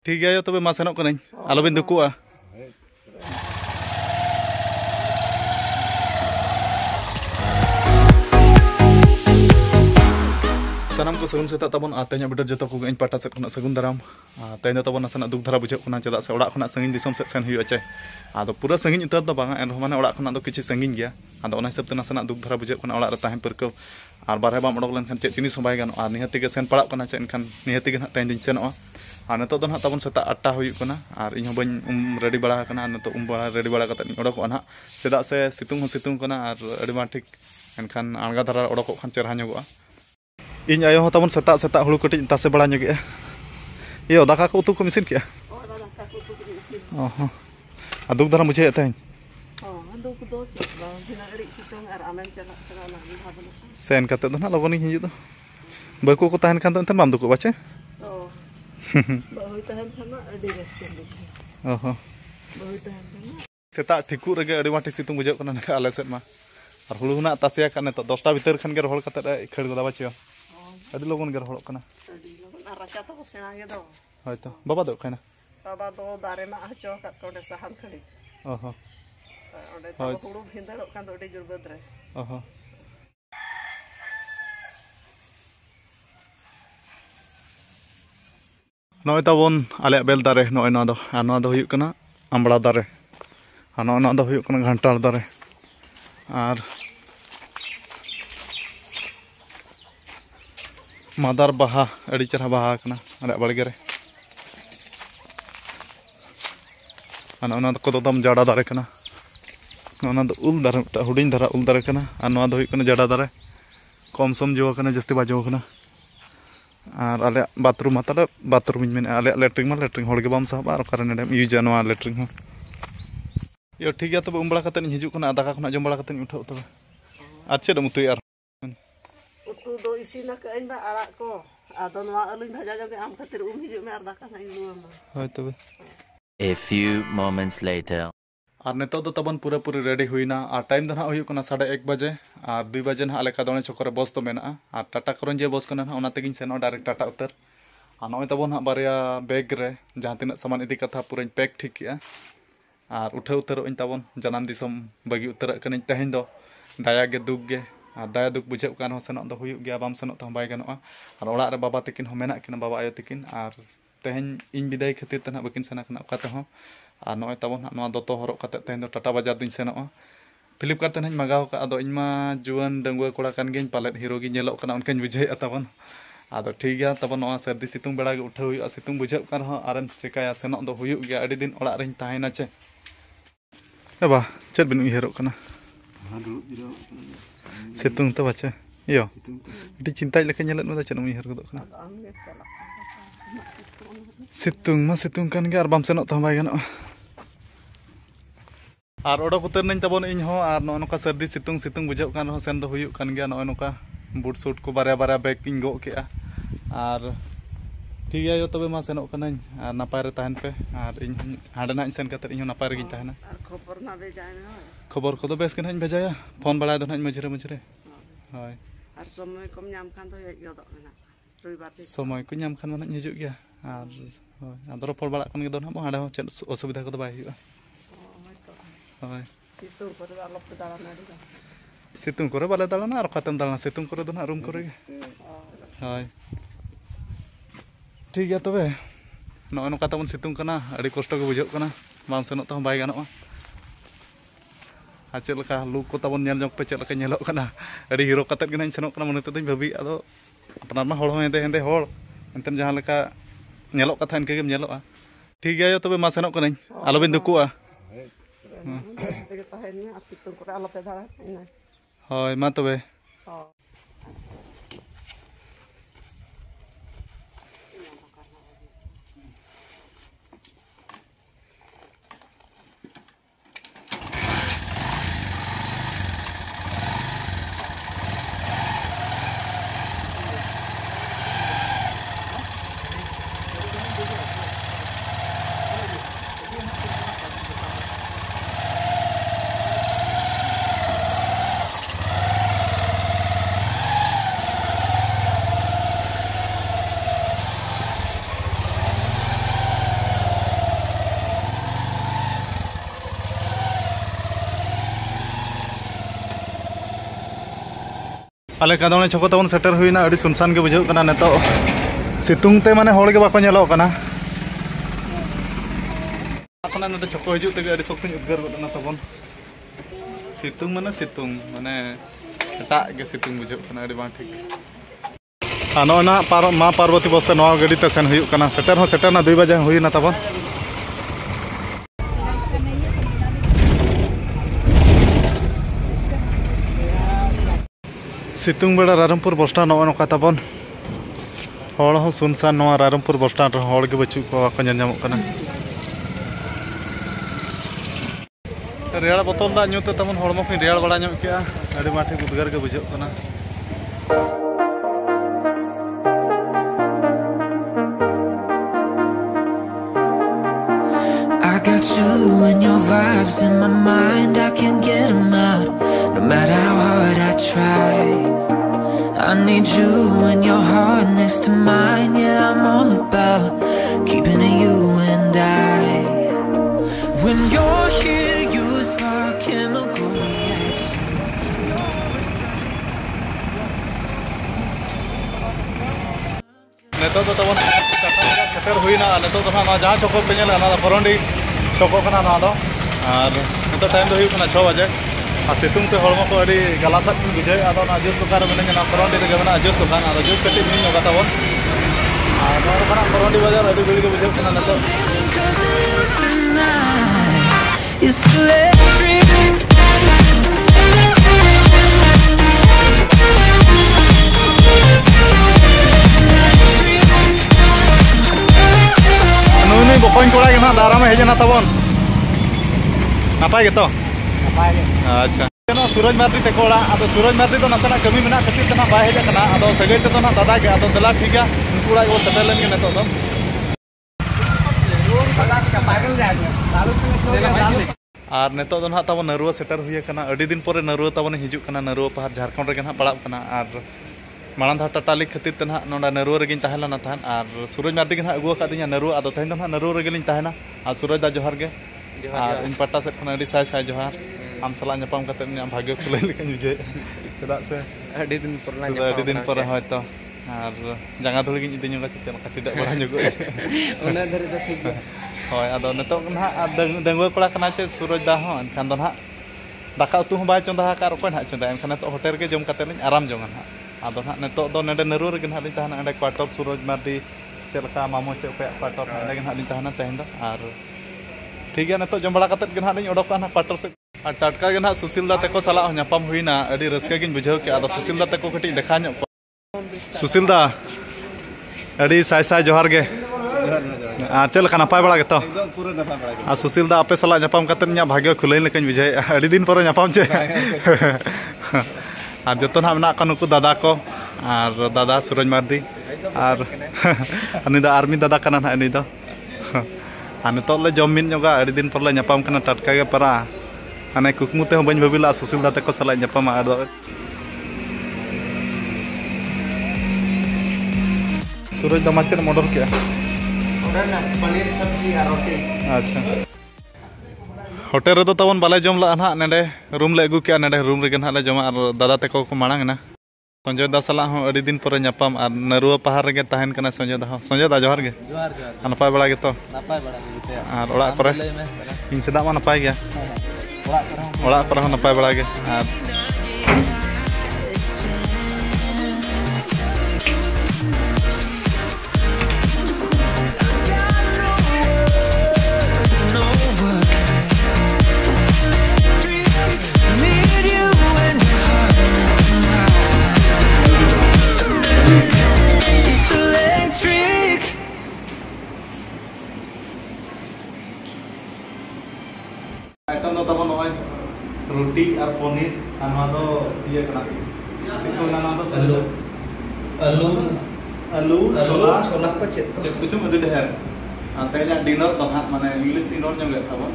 ठीक है तब मा सेनोग कनाई आलोबिन दुकुआ सानाम को सगुन सेता तबन तेहना भिडियो जतो को इन पाटा सेट खना सगुन दाराम तेहना तबन नासना दुख धारा बुझे खना चला से ओड़ा खना संगिन दिसम सेट सेन हुई अचे आदो पूरा संगिन उतर दो बांगा एन माने ओड़ा खना दो किछि संगिन गया आदो ओना हिसाब ते नासना दुख धारा बुझे खना ओड़ा रे ताहें परकौ आर बारहे बाम ओडक लेन खान चे जिनिस बाय गानो आर निहति के सेन पड़ा कना चे एनखान निहति के ना तेहन दिन सेनोआ आर नतो दो ना तबन सेता 8टा हुई कना आर इन बन रेडी बड़ा कना नतो बड़ा रेडी बड़ा कते ओडक ना चेदा से सितुंग कना आर अडी मा ठीक एनखान आंगा धारा ओडक खान चेरहा ᱧᱚᱜᱚᱜᱼᱟ इन आयो तबन सेता हुड़ू कटी तासे बड़ा ᱧᱚᱜᱮᱜᱼᱟ यो दाका को उतु को मिसिन किया दुख धारा बुझे तेहन सेन कते दो ना लगन हिजु दो बाकु को तहन खान तो बाम दुको बाचे सेता ठिकु रगे अडी माटी सितुंग बुझे कना आले सेत मा और हुड़ू ना तासेया कने तो 10टा भीतर खान गे रोहल कते खड़ गोदा बाचे अडी लगन गे रोहल कना राचा तो सेना गे दो होयतो बाबा दो खाना बाबा दो दारे मा हचो कत कोडे सहान खड़ी ओहो ओडे तो हुड़ू भिंदड़ो कान दो अडी जुरबद रे ओहो नय तबन आले बेल दारे नय ना दो हुयुग कना आमबड़ा दारे आर ना दो हुयुग कना घंटार दारे आर मादार बाहा अड़ी चरहा बाहा कना आले बड़गे रे आना को दम जाड़ा दारे कना ना दो उल दारे हुडिंग धारा उल दारे कना आर ना दो हुयुग कना जाड़ा दारे कम सम जो कना जस्ती बाजो कना और आले बाथरूम ताले बाथरूम में आले लेट्रिन मा लेट्रिन होड़ के बाम साहब और कारण नेम यूज नवा लेट्रिन हो यो ठीक गया तब उमबड़ा कते हिजु कना दाका खना जम बड़ा कते उठाव तब आर चेद मुतुय आर उतु दो इसिना कइन बा आड़ा को आदो नवा अलुन भाजा जोगे आम खातिर हिजु में आर दाका ना इनुमा होय तब A few moments later और नेतो तो तबन पूरा पूरी रेडी हुईना और टाइम दो ना हुई कना 1:30 बजे और 2 बजे ना आलेका दोने चक्कर बस तो मेना और टाटा करंजे बस कना ओना तेगिन सेनो डायरेक्ट टाटा उतर और नय तबन हा बारिया बैग रे जहां तिना सामान इदी कथा पूरा पैक ठीक किया और उठे उतर इन तबन जनाम दिसम बगी उतर कने तेहन दो दाया गे दुख गे और दाया दुख बुझे कान हो सेनो दो हुई गया बाम सेनो तो बाय गनोआ और ओड़ा रे बाबा तकिन हो मेना किन बाबा आयो तकिन और तेहन इन विदाय खातिर तना बकिन सेना कना काते हो और नय तबन ना दोतो हरक कते तेहन दो टाटा बाजार दिन सेनोआ फ्लिपकार्ट तेन मगाव का अदो इनमा जुआन डंगुआ कोड़ा कान गेन पालेट हीरो गी नेलो कना उनकन बुझे तबन आदो ठीक गया तबन नवा सर्दी सितुंग बेड़ा गे उठे हुई सितुंग बुझे कान हो आरन चिकाया सेनो दो हुई गया अडी दिन ओड़ा रेन ताहेना चे बा चेद बिन उयहरो कना सितुंग तो बाचे यो अडी चिंता लेके नेलत मा चेद उयहर गदो कना सितुंग कान गे आर बाम सेनो तो बाय गनो और ओडक उतर नई तबन इन हो और नका सर्दी सितुंग बुझे कान हो सेन दो हुयुग कान गया नय नका बूट सूट को बारे बैग इन गो के और ठीक है यो तबे मा सेनो कना और नापाय रे ताहन पे और इन हाडे ना सेन कते इन नापाय रे गिन ताहना खबर ना भेजाय ना खबर को तो बेस के नाइन भेजाया फोन बड़ा दो नाइन मजरे हाय और समय कम नाम खान तो हेज गदो ना रविवार समय को नाम खान ना हिजुग गया और हाय आदर फोन बड़ा कन गे दो ना हाडे हो चेद असुविधा को तो बाय हुआ सितुंग करे बाले दालाना और खातम दालाना सितुंग करे दो ना रूम करे हाय ठीक गया तबे नय नका तबन सितुंग कना अड़ी कष्ट के बुझे कना बाम सेनो तो बाय गानोआ आ चेद लका लुक को तबन नेल जंग पे चेद लका नेलो कना अड़ी हीरो कते गे नाइन सेनो कना मने तदिन भाबी आदो अपनार मा होड़ हेंदे हेंदे होड़ एनतन जहां लका नेलो कथा इनके गेम नेलोआ ठीक गया तबे मा सेनो कनाई आलोबिन दुकुआ हय मा तबे आले कादोने चौको तबन सेटर हुईना अड़ी सुनसान के बुझाव कना नेतो सितुंग ते माने होड़ के बाको नेलो कना अपना नडे चौको हिजु ते अड़ी सख्त उद्गार गना तबन सितुंग माने एटा के सितुंग बुझाव कना अड़ी बां ठीक नोना माँ पार्वती बस्ते नवा गाड़ी ते सेन हुई कना सेटर हो सेटर ना 2 बजे हुईना तबन सितुंग बेड़ा रायरंगपुर बस स्टैंड नौका तबन हड़ हो सुनसान रायरंगपुर बस स्टैंड हड़ के बचू को रेड़ बोतल दा न्यूते तबन हड़मो को रेड़ बड़ा ᱧᱚᱜ केआ अड़ी माठी उद्गार के बुझाव कना I got you and your vibes in my mind, I can't get them out, no matter how hard I try. I need you and your heart next to mine, yeah, I'm all about keeping it you and I. When you're here, you spark chemical reactions. नेतो तो तबन shutter हुईना नेतो तो ना जहां चौको पे नेला ना परोंडी चौको कना ना दो और नेतो टाइम दो हुई कना 6 बजे आ सितुंग ते हड़मो को अड़ी गलासात बुझे आदो ना जूस दुकान में ना परोंडी रे गना जूस दुकान आदो जूस कटी मिनी होगा तबन आ नोर कना परोंडी बाजार अड़ी बिड़ी बुझे कना नेतो It's electric. नुनी बकोइन कोड़ा के ना दारा में हेजना तबन नापाय गेतो नापाय गे अच्छा ना सूरज मार्टी ते कोड़ा आदो सूरज मार्टी तो नसना कमी मेना खतिर तना बाय हेजा कना आदो सगै ते तो ना दादा के आदो दला ठीक है उनकोड़ा वो सेटल लेन के नेतो दो और नेतो दो ना तबन नरुआ सेटर हुई कना अड़ी दिन पर नरुआ तबन हिजु कना नरुआ पहाड़ झारखंड रे ना पड़ाव कना और माना धा टाटाली खतिर ते ना नोडा नरुआ रे गिन ताहेला थान और सूरज मार्टी के ना अगुआ का दिया नरुआ आदो तहेन ना नरुआ रे गिन ताहेना और सूरज दा जोहार गे और इन पट्टा से खना अड़ी साय साय जोहार आम सला ᱧᱟᱯᱟᱢ कते ᱤᱧᱟᱹᱜ भाग्य खुले लेकिन बुझे चेदा से अड़ी दिन पर हयतो और जांगा धुली गिन इदिन जोगा चेल खातिर बड़ा जोगो ओना धरे तो ठीक होय आदो नतो ना दंगुआ कोड़ा कना चे सूरज दा हो एनखान दो ना दाका उतु हो बाय चंदा का रको ना चंदा एनखान तो होटल के जम कते लिन आराम जोंगा ना आदो ना नतो दो नडे नरुआ रे ना लिन ताहना एंडे क्वार्टर सूरज मार्टी चेलका मामो चे पे क्वार्टर एंडे ना लिन ताहना तहेन दो और ठीक है नतो जम बड़ा कते के ना लिन ओडोका ना क्वार्टर से और टटका के ना सुशील दा तको सला ᱧᱟᱯᱟᱢ हुईना अड़ी रस्का गिन बुझाव के आदो सुशील दा तको कटी देखा ᱧᱚᱜ सुशील दा अड़ी साय साय जोहार गे आ चल का नपाय बड़ा गेतो एकदम पूरा नपाय बड़ा गे आ सुशील दा आपे सला ᱧᱟᱯᱟᱢ कते ᱧᱟ भाग्य खुलैन लेकिन बुझाय अड़ी दिन पर ᱧᱟᱯᱟᱢ चे और जतो ना मेना का नुकु दादा को और दादा सूरज मार्डी और अनि दा आर्मी दादा कना ना अनि दा आ नतो ले जम मिन जोगा अड़ी दिन पर ले ᱧᱟᱯᱟᱢ कना टटका गे परा अने कुकमु ते बन भाविला सुशील दा तको सला ᱧᱟᱯᱟᱢ आदो सूरज दा माचर मॉडल क्या ना पनीर सब्जी और रोटी अच्छा होटल रे तो तबन बाले जम ला ना नेडे रूम ले अगु क्या नेडे रूम रे गन हाले जमा और दादा तको को मांग ना संजय दा सला हो अड़ी दिन पर ᱧᱟᱯᱟᱢ और नरुआ पहाड़ रे तहन कना संजय दा जोहार गे जोहार नपाय बड़ा गे तो नपाय बड़ा गे और ओड़ा पर इन सेदा मा नपाय गया ओड़ा पर हो नपाय बड़ा गे और आइटम दो तबन नय रोटी और पनीर आना दो ये कना को ना दो आलू आलू छोला को चेत कुछ अडी ढेर तेना डिनर तो हां माने इंग्लिश तीन और जम ले तबन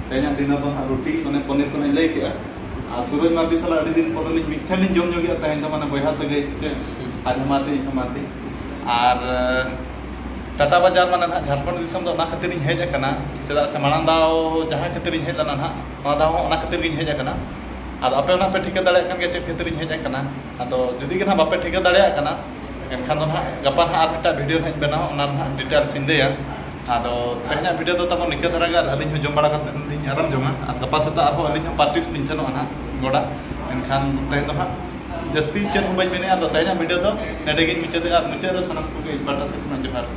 तेना डिनर तो हां रोटी माने पनीर को लई के आ सूरज मार्डी सला अडी दिन पर लिन मिठा लिन जम जोगे तेन तो माने बयहा सगे चे आज मार्डी और टाटा बाजार माने ना झारखंड दिसम दो ना खातिर इन हेज कना चदा से मानंदाव जहां खातिर इन हेज लना ना दाव ना खातिर इन हेज कना आदो आपे पे ठिका दाड़े कान गे चेक खातिर हेज आकना आदो जुदी के ना बापे ठिका दाड़े आकना एनखान दो ना गपा ना आर मिटा वीडियो हां बनाओ ओना ना डिटेल्स इन लैया आदो तेहना वीडियो दो तबन निका धरागा अलिन जम बड़ा कते लिन आराम जोंगा आर गपा सता आरो अलिन पार्टिस लिन सेनो ना गोड़ा एनखान तेहन दो ना जस्ती चेन हो बन मेने आदो तेहना वीडियो दो नेडे गिन मुचाते आर मुचा रे सनम को पाटा से जोहार।